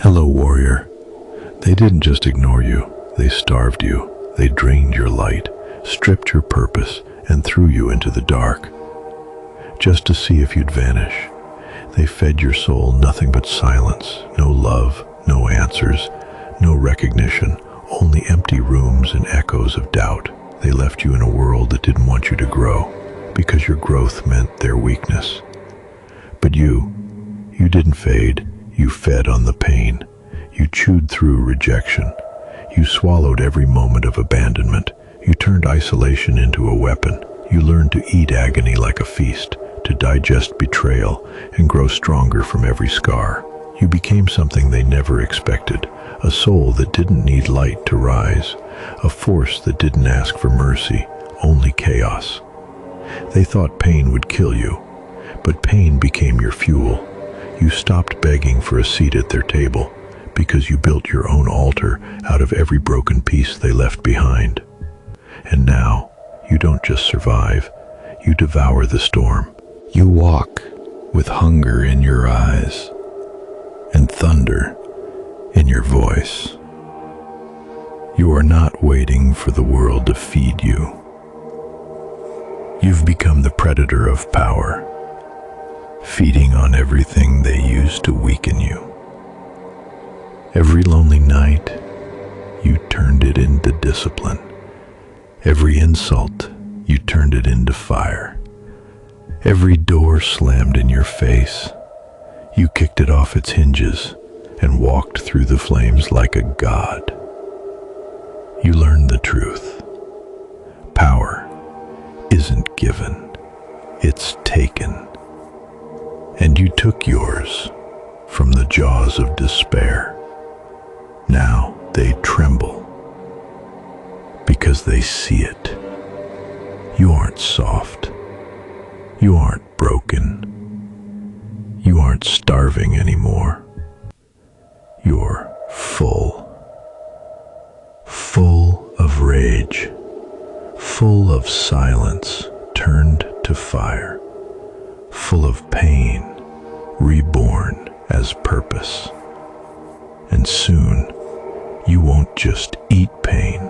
Hello, warrior. They didn't just ignore you, they starved you. They drained your light, stripped your purpose, and threw you into the dark, just to see if you'd vanish. They fed your soul nothing but silence, no love, no answers, no recognition, only empty rooms and echoes of doubt. They left you in a world that didn't want you to grow, because your growth meant their weakness. But you didn't fade. You fed on the pain. You chewed through rejection. You swallowed every moment of abandonment. You turned isolation into a weapon. You learned to eat agony like a feast, to digest betrayal, and grow stronger from every scar. You became something they never expected, a soul that didn't need light to rise, a force that didn't ask for mercy, only chaos. They thought pain would kill you, but pain became your fuel. You stopped begging for a seat at their table because you built your own altar out of every broken piece they left behind. And now, you don't just survive, you devour the storm. You walk with hunger in your eyes and thunder in your voice. You are not waiting for the world to feed you. You've become the predator of power, feeding on everything they used to weaken you. Every lonely night, you turned it into discipline. Every insult, you turned it into fire. Every door slammed in your face, you kicked it off its hinges and walked through the flames like a god. You learned the truth. Power isn't given, it's taken. And you took yours from the jaws of despair. Now they tremble because they see it. You aren't soft. You aren't broken. You aren't starving anymore. You're full of rage, full of silence turned to fire, full of pain, reborn as purpose. And soon, you won't just eat pain,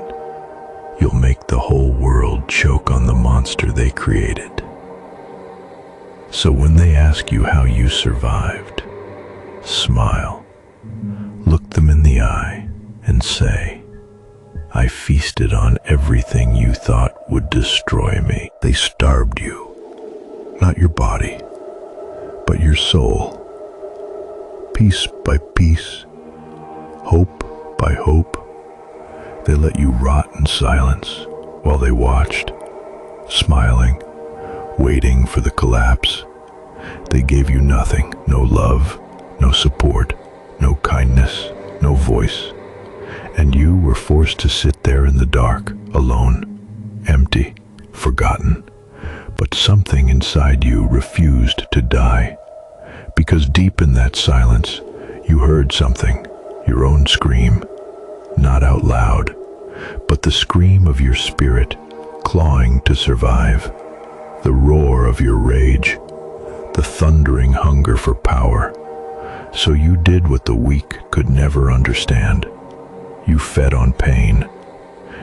you'll make the whole world choke on the monster they created. So when they ask you how you survived, smile, look them in the eye, and say, I feasted on everything you thought would destroy me. They starved you, not your body, but your soul. Piece by piece, hope by hope, they let you rot in silence while they watched, smiling, waiting for the collapse. They gave you nothing, no love, no support, no kindness, no voice. And you were forced to sit there in the dark, alone, empty, forgotten. But something inside you refused to die, because deep in that silence, you heard something, your own scream, not out loud, but the scream of your spirit clawing to survive, the roar of your rage, the thundering hunger for power. So you did what the weak could never understand. You fed on pain.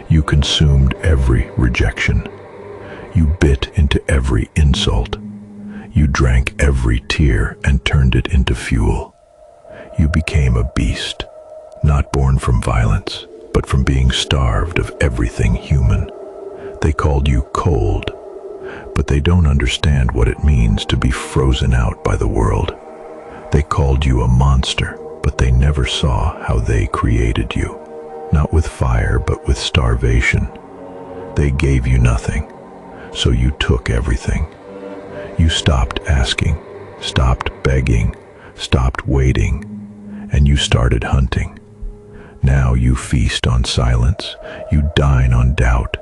You consumed every rejection. You bit into every insult. You drank every tear and turned it into fuel. You became a beast, not born from violence, but from being starved of everything human. They called you cold, but they don't understand what it means to be frozen out by the world. They called you a monster, but they never saw how they created you. Not with fire, but with starvation. They gave you nothing, so you took everything. You stopped asking, stopped begging, stopped waiting, and you started hunting. Now you feast on silence, you dine on doubt,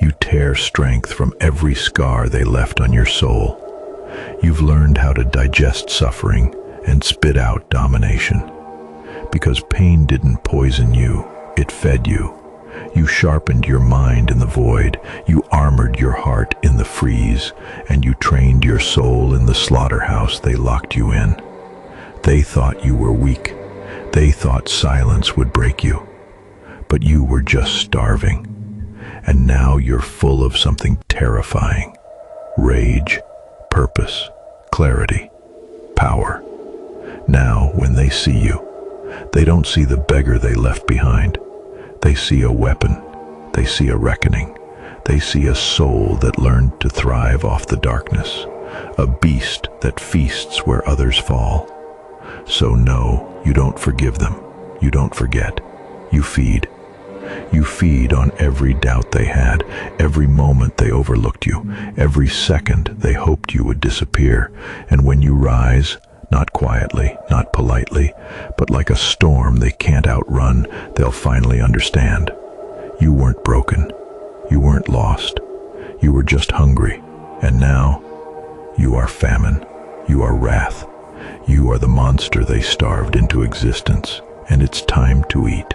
you tear strength from every scar they left on your soul. You've learned how to digest suffering and spit out domination. Because pain didn't poison you, it fed you. You sharpened your mind in the void, you armored your heart in the freeze, and you trained your soul in the slaughterhouse they locked you in. They thought you were weak, They thought silence would break you, but you were just starving. And now you're full of something terrifying. Rage, purpose, clarity, power. Now, when they see you, they don't see the beggar they left behind. They see a weapon. They see a reckoning. They see a soul that learned to thrive off the darkness, a beast that feasts where others fall. So no, you don't forgive them. You don't forget. You feed. You feed on every doubt they had, every moment they overlooked you, every second they hoped you would disappear. And when you rise, not quietly, not politely, but like a storm they can't outrun, they'll finally understand. You weren't broken. You weren't lost. You were just hungry. And now, you are famine. You are wrath. You are the monster they starved into existence, and it's time to eat.